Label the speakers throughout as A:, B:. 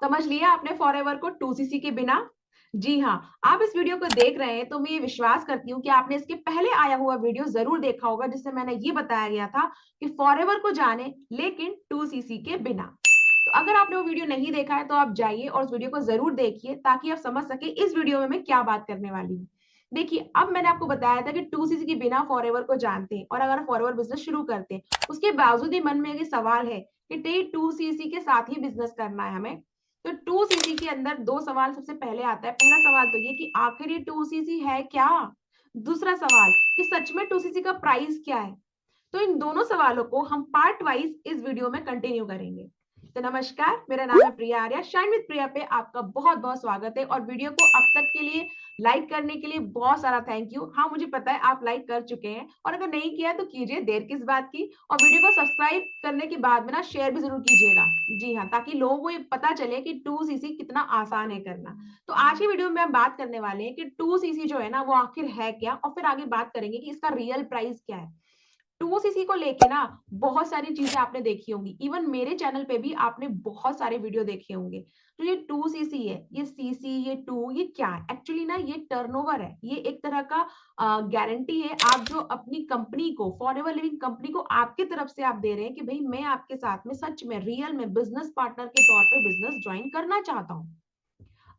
A: समझ लिया आपने फॉरएवर को 2cc के बिना। जी हाँ, आप इस वीडियो को देख रहे हैं तो मैं ये विश्वास करती हूँ कि आपने इसके पहले आया हुआ वीडियो जरूर देखा होगा, जिससे मैंने ये बताया गया था कि फॉरएवर को जाने लेकिन 2cc के बिना। तो अगर आपने वो वीडियो नहीं देखा है तो आप जाइए और उस वीडियो को जरूर देखिए ताकि आप समझ सके इस वीडियो में मैं क्या बात करने वाली हूँ। देखिए, अब मैंने आपको बताया था कि 2cc के बिना फॉरएवर को जानते हैं और अगर फॉरएवर बिजनेस शुरू करते हैं, उसके बावजूद भी मन में ये सवाल है कि 2cc के साथ ही बिजनेस करना है हमें। तो 2cc के अंदर दो सवाल सबसे पहले आता है। पहला सवाल तो ये कि आखिर ये 2cc है क्या? दूसरा सवाल कि सच में 2cc का प्राइस क्या है? तो इन दोनों सवालों को हम पार्ट वाइज इस वीडियो में कंटिन्यू करेंगे। तो नमस्कार, मेरा नाम है प्रिया आर्या। शाइन विद प्रिया पे आपका बहुत बहुत स्वागत है और वीडियो को अब तक के लिए लाइक करने के लिए बहुत सारा थैंक यू। हाँ, मुझे पता है आप लाइक कर चुके हैं और अगर नहीं किया तो कीजिए, देर किस बात की। और वीडियो को सब्सक्राइब करने के बाद में ना शेयर भी जरूर कीजिएगा। जी हाँ, ताकि लोगों को ये पता चले कि 2cc कितना आसान है करना। तो आज की वीडियो में हम बात करने वाले हैं कि 2cc जो है ना वो आखिर है क्या, और फिर आगे बात करेंगे कि इसका रियल प्राइस क्या है। 2cc को लेके ना बहुत सारी चीजें आपने देखी होंगी, इवन मेरे चैनल पे भी आपने बहुत सारे वीडियो देखे होंगे। तो ये 2cc है, ये cc, ये 2, ये क्या है एक्चुअली ना, ये टर्नओवर है। ये एक तरह का गारंटी है आप जो अपनी कंपनी को, फॉरएवर लिविंग कंपनी को आपकी तरफ से आप दे रहे हैं कि भाई मैं आपके साथ में सच में रियल में बिजनेस पार्टनर के तौर पे बिजनेस ज्वाइन करना चाहता हूँ।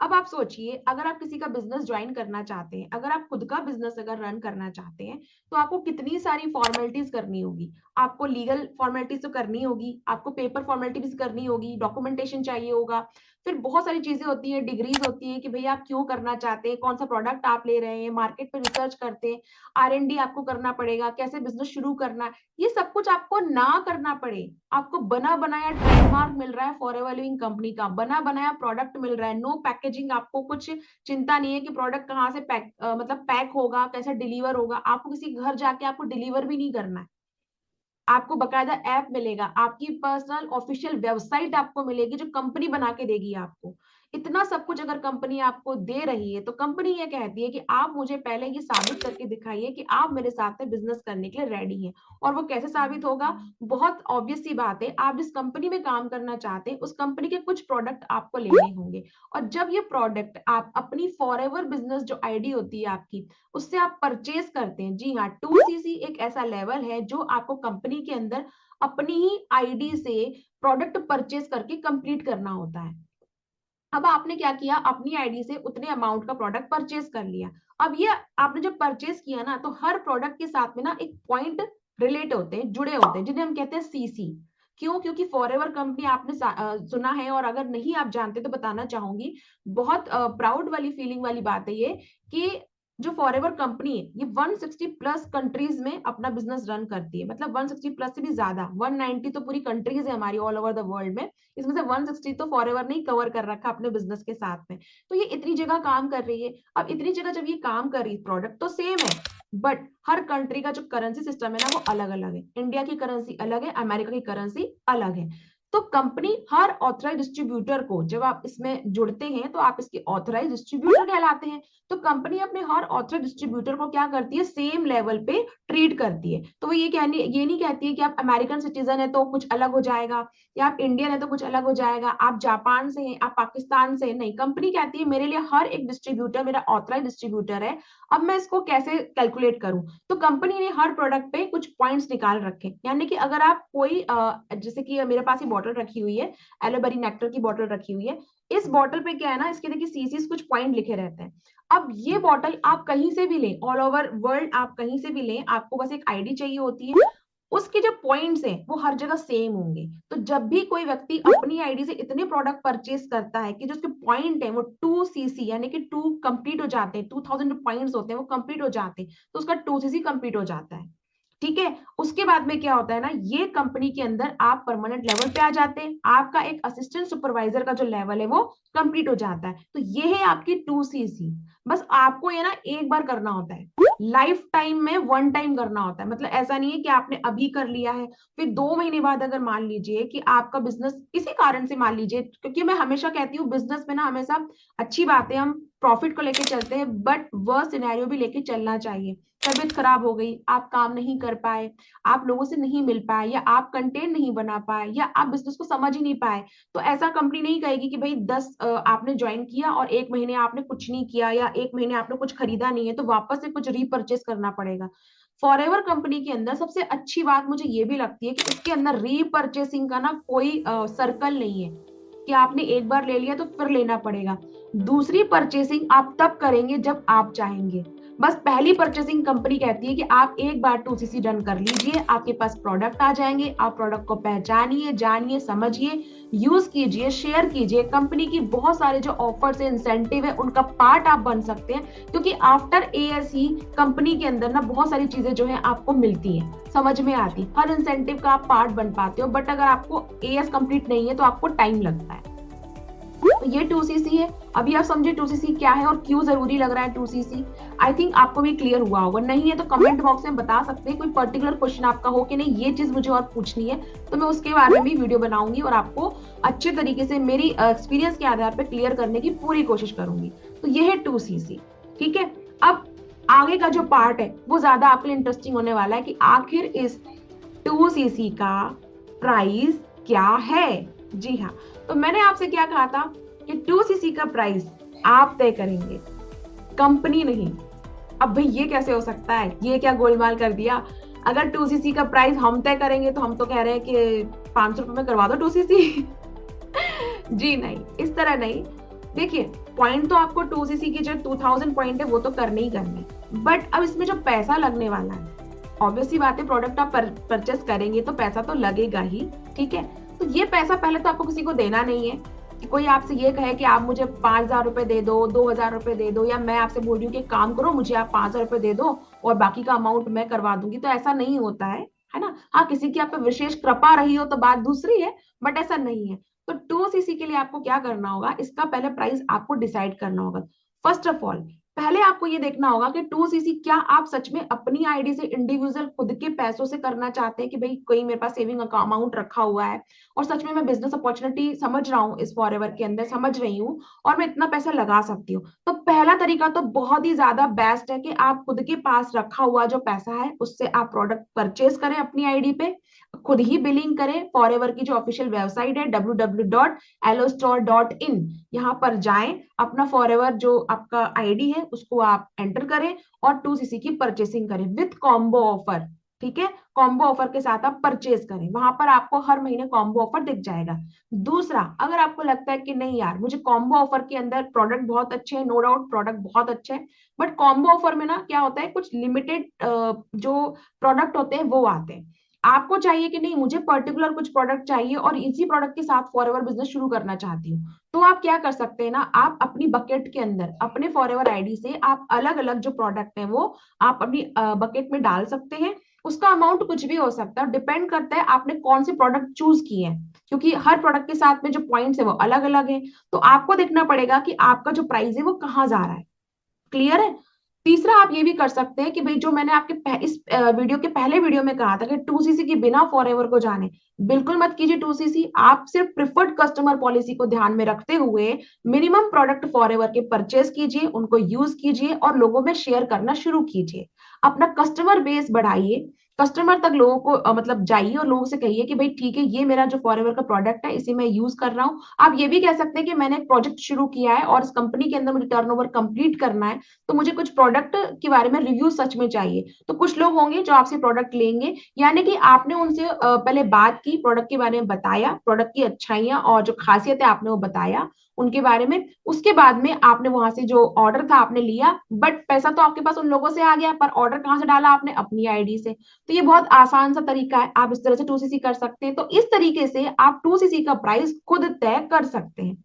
A: अब आप सोचिए, अगर आप किसी का बिजनेस ज्वाइन करना चाहते हैं, अगर आप खुद का बिजनेस अगर रन करना चाहते हैं, तो आपको कितनी सारी फॉर्मेलिटीज करनी होगी। आपको लीगल फॉर्मेलिटीज तो करनी होगी, आपको पेपर फॉर्मेलिटीज करनी होगी, डॉक्यूमेंटेशन चाहिए होगा, फिर बहुत सारी चीजें होती हैं, डिग्रीज होती हैं कि भैया आप क्यों करना चाहते हैं, कौन सा प्रोडक्ट आप ले रहे हैं, मार्केट पे रिसर्च करते हैं, R&D आपको करना पड़ेगा, कैसे बिजनेस शुरू करना है। ये सब कुछ आपको ना करना पड़े, आपको बना बनाया ट्रेडमार्क मिल रहा है फॉरएवर लिविंग कंपनी का, बना बनाया प्रोडक्ट मिल रहा है, नो पैकेजिंग, आपको कुछ चिंता नहीं है कि प्रोडक्ट कहाँ से मतलब पैक होगा, कैसे डिलीवर होगा। आपको किसी घर जाके आपको डिलीवर भी नहीं करना है। आपको बकायदा ऐप मिलेगा, आपकी पर्सनल ऑफिशियल वेबसाइट आपको मिलेगी जो कंपनी बना के देगी आपको। इतना सब कुछ अगर कंपनी आपको दे रही है तो कंपनी ये कहती है कि आप मुझे पहले ये साबित करके दिखाइए कि आप मेरे साथ में बिजनेस करने के लिए रेडी हैं। और वो कैसे साबित होगा? बहुत ऑब्वियस सी बात है, आप जिस कंपनी में काम करना चाहते हैं उस कंपनी के कुछ प्रोडक्ट आपको लेने होंगे। और जब ये प्रोडक्ट आप अपनी फॉरएवर बिजनेस जो आईडी होती है आपकी, उससे आप परचेज करते हैं। जी हाँ, 2cc एक ऐसा लेवल है जो आपको कंपनी के अंदर अपनी ही आईडी से प्रोडक्ट परचेज करके कंप्लीट करना होता है। अब आपने क्या किया, अपनी आईडी से उतने अमाउंट का प्रोडक्ट परचेज कर लिया। अब ये आपने जब परचेज किया ना, तो हर प्रोडक्ट के साथ में ना एक पॉइंट रिलेट होते हैं, जुड़े होते हैं, जिन्हें हम कहते हैं सीसी। क्यों? क्योंकि फॉरएवर कंपनी आपने सुना है, और अगर नहीं आप जानते तो बताना चाहूंगी। बहुत प्राउड वाली फीलिंग वाली बात है ये कि जो फॉरएवर कंपनी है ये 160 प्लस कंट्रीज में अपना बिजनेस रन करती है। मतलब 160 प्लस से भी ज्यादा, 190 तो पूरी कंट्रीज है हमारी ऑल ओवर द वर्ल्ड में, इसमें से 160 तो फॉरएवर ने कवर कर रखा अपने बिजनेस के साथ में। तो ये इतनी जगह काम कर रही है। अब इतनी जगह जब ये काम कर रही है, प्रोडक्ट तो सेम है, बट हर कंट्री का जो करेंसी सिस्टम है ना वो अलग अलग है। इंडिया की करेंसी अलग है, अमेरिका की करेंसी अलग है। तो कंपनी हर ऑथराइज डिस्ट्रीब्यूटर को, जब आप इसमें जुड़ते हैं तो आप इसके ऑथराइज डिस्ट्रीब्यूटर कहलाते हैं। तो कंपनी अपने हर ऑथराइज डिस्ट्रीब्यूटर को क्या करती है, सेम लेवल पे ट्रीट करती है। तो वो ये नहीं कहती है कि आप अमेरिकन सिटीजन है तो कुछ अलग हो जाएगा, या आप इंडियन है तो कुछ अलग हो जाएगा, आप जापान से हैं, आप पाकिस्तान से हैं। नहीं, कंपनी कहती है मेरे लिए हर एक डिस्ट्रीब्यूटर मेरा ऑथराइज डिस्ट्रीब्यूटर है। अब मैं इसको कैसे कैलकुलेट करूं? तो कंपनी ने हर प्रोडक्ट पे कुछ पॉइंट्स निकाल रखे। यानी कि अगर आप कोई जैसे कि मेरे पास ये बॉटल रखी हुई है, एलोबेरी नेक्टर की बॉटल रखी हुई है। इस बॉटल पे क्या है ना, इसके देखिए सीसीस कुछ पॉइंट लिखे रहते हैं। अब ये बॉटल आप कहीं से भी लें, ऑल ओवर वर्ल्ड आप कहीं से भी लें, आपको बस एक आईडी चाहिए होती है। उसके जो पॉइंट्स हैं वो हर जगह सेम होंगे। तो जब भी कोई व्यक्ति अपनी आईडी से इतने प्रोडक्ट परचेज करता है कि जो उसके पॉइंट है वो 2cc यानी कि 2 कंप्लीट हो जाते हैं, 2000 जो पॉइंट्स होते हैं वो कंप्लीट हो जाते हैं, तो उसका 2cc कंप्लीट हो जाता है। ठीक है। उसके बाद में क्या होता है ना, ये कंपनी के अंदर आप परमानेंट लेवल पे आ जाते हैं। आपका एक असिस्टेंट सुपरवाइजर का जो लेवल है वो कंप्लीट हो जाता है। तो ये है आपकी 2cc। बस आपको ये ना एक बार करना होता है, लाइफ टाइम में वन टाइम करना होता है। मतलब ऐसा नहीं है कि आपने अभी कर लिया है, फिर 2 महीने बाद अगर मान लीजिए कि आपका बिजनेस किसी कारण से, मान लीजिए, क्योंकि मैं हमेशा कहती हूँ बिजनेस में ना हमेशा अच्छी बात है, हम प्रॉफिट को लेके चलते हैं, बट वह सिनेरियो भी लेके चलना चाहिए। तबीयत खराब हो गई, आप काम नहीं कर पाए, आप लोगों से नहीं मिल पाए, या आप कंटेंट नहीं बना पाए, या आप बिजनेस को समझ ही नहीं पाए, तो ऐसा कंपनी नहीं कहेगी कि भाई 10 आपने ज्वाइन किया और 1 महीने आपने कुछ नहीं किया, या 1 महीने आपने कुछ खरीदा नहीं है तो वापस से कुछ रीपरचेस करना पड़ेगा। फॉरएवर कंपनी के अंदर सबसे अच्छी बात मुझे ये भी लगती है कि इसके अंदर रीपरचेसिंग का ना कोई सर्कल नहीं है कि आपने एक बार ले लिया तो फिर लेना पड़ेगा। दूसरी परचेसिंग आप तब करेंगे जब आप चाहेंगे। बस पहली परचेसिंग कंपनी कहती है कि आप एक बार 2cc डन कर लीजिए, आपके पास प्रोडक्ट आ जाएंगे, आप प्रोडक्ट को पहचानिए, जानिए, समझिए, यूज कीजिए, शेयर कीजिए। कंपनी की बहुत सारे जो ऑफर्स है, इंसेंटिव है, उनका पार्ट आप बन सकते हैं, क्योंकि आफ्टर एएस ही कंपनी के अंदर ना बहुत सारी चीजें जो है आपको मिलती हैं, समझ में आती, हर इंसेंटिव का आप पार्ट बन पाते हो। बट अगर आपको एएस कंप्लीट नहीं है तो आपको टाइम लगता है। तो ये 2cc है। अभी आप समझे 2cc क्या है और क्यों जरूरी लग रहा है 2cc। आई थिंक आपको भी क्लियर हुआ होगा। नहीं है तो कमेंट बॉक्स में बता सकते हैं, कोई पर्टिकुलर क्वेश्चन आपका हो कि नहीं ये चीज मुझे और पूछनी है, तो मैं उसके बारे में भी वीडियो बनाऊंगी और आपको अच्छे तरीके से मेरी एक्सपीरियंस के आधार पर क्लियर करने की पूरी कोशिश करूंगी। तो ये है 2cc, ठीक है। अब आगे का जो पार्ट है वो ज्यादा आपके लिए इंटरेस्टिंग होने वाला है कि आखिर इस 2cc का प्राइस क्या है। जी हाँ, तो मैंने आपसे क्या कहा था कि 2cc का प्राइस आप तय करेंगे, कंपनी नहीं। अब भाई ये कैसे हो सकता है, ये क्या गोलमाल कर दिया। अगर 2cc का प्राइस हम तय करेंगे तो हम तो कह रहे हैं कि 500 रुपए में करवा दो 2cc। जी नहीं, इस तरह नहीं। देखिए, पॉइंट तो आपको 2cc की जो 2000 पॉइंट है वो तो करने ही करने, बट अब इसमें जो पैसा लगने वाला है, ऑब्वियसली बात है, प्रोडक्ट आप परचेस करेंगे तो पैसा तो लगेगा ही, ठीक है। तो ये पैसा पहले तो आपको किसी को देना नहीं है कि कोई आपसे ये कहे कि आप मुझे 5000 रुपए दे दो, 2000 रुपए दे दो, या मैं आपसे बोल रही हूँ कि काम करो मुझे आप 5000 रुपए दे दो और बाकी का अमाउंट मैं करवा दूंगी, तो ऐसा नहीं होता है ना। हाँ, किसी की आप पे विशेष कृपा रही हो तो बात दूसरी है, बट ऐसा नहीं है। तो 2cc के लिए आपको क्या करना होगा, इसका पहले प्राइस आपको डिसाइड करना होगा। फर्स्ट ऑफ ऑल, पहले आपको ये देखना होगा कि 2cc क्या आप सच में अपनी आईडी से इंडिविजुअल खुद के पैसों से करना चाहते हैं कि भाई कोई मेरे पास सेविंग अमाउंट रखा हुआ है और सच में मैं बिजनेस अपॉर्चुनिटी समझ रहा हूँ, इस फॉरएवर के अंदर समझ रही हूँ और मैं इतना पैसा लगा सकती हूँ। तो पहला तरीका तो बहुत ही ज्यादा बेस्ट है कि आप खुद के पास रखा हुआ जो पैसा है उससे आप प्रोडक्ट परचेज करें अपनी आईडी पे, खुद ही बिलिंग करें। फॉरएवर की जो ऑफिशियल वेबसाइट है www.allostore.in, यहाँ पर जाएं, अपना फॉरएवर जो आपका आईडी है उसको आप एंटर करें और 2cc की परचेसिंग करें विथ कॉम्बो ऑफर, ठीक है। कॉम्बो ऑफर के साथ आप परचेज करें, वहां पर आपको हर महीने कॉम्बो ऑफर दिख जाएगा। दूसरा, अगर आपको लगता है कि नहीं यार मुझे कॉम्बो ऑफर के अंदर प्रोडक्ट बहुत अच्छे हैं, नो डाउट प्रोडक्ट बहुत अच्छे हैं, बट कॉम्बो ऑफर में ना क्या होता है, कुछ लिमिटेड जो प्रोडक्ट होते हैं वो आते हैं। आपको चाहिए कि नहीं मुझे पर्टिकुलर कुछ प्रोडक्ट चाहिए और इसी प्रोडक्ट के साथ फॉरएवर बिजनेस शुरू करना चाहती हूँ, तो आप क्या कर सकते हैं ना, आप अपनी बकेट के अंदर अपने फॉरएवर आईडी से आप अलग अलग जो प्रोडक्ट है वो आप अपनी बकेट में डाल सकते हैं। उसका अमाउंट कुछ भी हो सकता है, डिपेंड करता है आपने कौन से प्रोडक्ट चूज किए हैं, क्योंकि हर प्रोडक्ट के साथ में जो पॉइंट्स है वो अलग अलग है। तो आपको देखना पड़ेगा कि आपका जो प्राइस है वो कहाँ जा रहा है। क्लियर है। तीसरा, आप ये भी कर सकते हैं कि भाई जो मैंने आपके इस वीडियो के पहले वीडियो में कहा था कि 2cc के बिना फॉरएवर को जाने, बिल्कुल मत कीजिए 2cc। आप सिर्फ प्रिफर्ड कस्टमर पॉलिसी को ध्यान में रखते हुए मिनिमम प्रोडक्ट फॉरएवर के परचेज कीजिए, उनको यूज कीजिए और लोगों में शेयर करना शुरू कीजिए। अपना कस्टमर बेस बढ़ाइए, कस्टमर तक लोगों को मतलब जाइए और लोगों से कहिए कि भाई ठीक है ये मेरा जो फॉरएवर का प्रोडक्ट है इसे मैं यूज कर रहा हूँ। आप ये भी कह सकते हैं कि मैंने एक प्रोजेक्ट शुरू किया है और इस कंपनी के अंदर मुझे टर्नओवर कंप्लीट करना है, तो मुझे कुछ प्रोडक्ट के बारे में रिव्यू सच में चाहिए। तो कुछ लोग होंगे जो आपसे प्रोडक्ट लेंगे, यानी कि आपने उनसे पहले बात की, प्रोडक्ट के बारे में बताया, प्रोडक्ट की अच्छाइयां और जो खासियत है आपने वो बताया उनके बारे में। उसके बाद में आपने वहां से जो ऑर्डर था आपने लिया, बट पैसा तो आपके पास उन लोगों से आ गया, पर ऑर्डर कहाँ से डाला आपने, अपनी आईडी से। तो ये बहुत आसान सा तरीका है, आप इस तरह से 2cc कर सकते हैं। तो इस तरीके से आप 2cc का प्राइस खुद तय कर सकते हैं।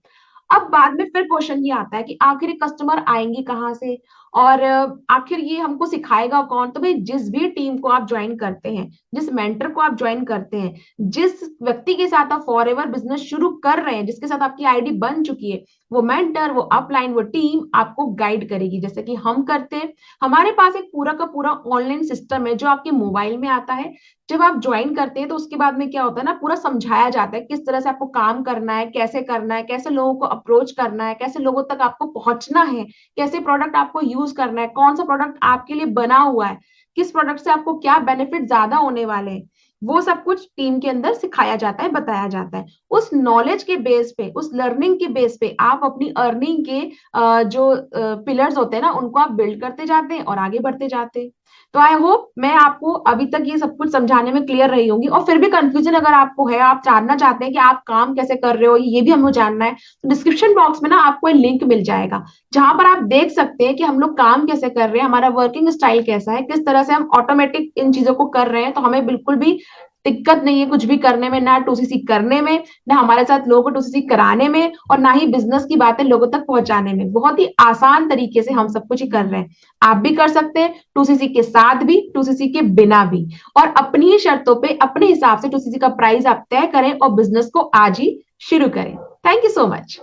A: अब बाद में फिर क्वेश्चन ये आता है कि आखिर कस्टमर आएंगे कहाँ से और आखिर ये हमको सिखाएगा कौन? तो भाई जिस भी टीम को आप ज्वाइन करते हैं, जिस मेंटर को आप ज्वाइन करते हैं, जिस व्यक्ति के साथ आप फॉरएवर बिजनेस शुरू कर रहे हैं, जिसके साथ आपकी आईडी बन चुकी है, वो मेंटर, वो अपलाइन, वो टीम आपको गाइड करेगी, जैसे कि हम करते हैं। हमारे पास एक पूरा का पूरा ऑनलाइन सिस्टम है जो आपके मोबाइल में आता है। जब आप ज्वाइन करते हैं तो उसके बाद में क्या होता है ना, पूरा समझाया जाता है किस तरह से आपको काम करना है, कैसे लोगों को अप्रोच करना है, कैसे लोगों तक आपको पहुंचना है, कैसे प्रोडक्ट आपको यूज करना है, कौन सा प्रोडक्ट आपके लिए बना हुआ है, किस प्रोडक्ट से आपको क्या बेनिफिट ज्यादा होने वाले हैं, वो सब कुछ टीम के अंदर सिखाया जाता है, बताया जाता है। उस नॉलेज के बेस पे, उस लर्निंग के बेस पे आप अपनी अर्निंग के जो पिलर्स होते हैं ना, उनको आप बिल्ड करते जाते हैं और आगे बढ़ते जाते हैं। तो आई होप मैं आपको अभी तक ये सब कुछ समझाने में क्लियर रही होंगी। और फिर भी कंफ्यूजन अगर आपको है, आप जानना चाहते हैं कि आप काम कैसे कर रहे हो, ये भी हमें जानना है, तो डिस्क्रिप्शन बॉक्स में ना आपको एक लिंक मिल जाएगा जहां पर आप देख सकते हैं कि हम लोग काम कैसे कर रहे हैं, हमारा वर्किंग स्टाइल कैसा है, किस तरह से हम ऑटोमेटिक इन चीजों को कर रहे हैं। तो हमें बिल्कुल भी दिक्कत नहीं है कुछ भी करने में, ना टूसीसी करने में, ना हमारे साथ लोगों को टूसीसी कराने में, और ना ही बिजनेस की बातें लोगों तक पहुंचाने में। बहुत ही आसान तरीके से हम सब कुछ ही कर रहे हैं। आप भी कर सकते हैं, टूसीसी के साथ भी, टूसीसी के बिना भी। और अपनी ही शर्तों पे, अपने हिसाब से टूसीसी का प्राइस आप तय करें और बिजनेस को आज ही शुरू करें। Thank you so much.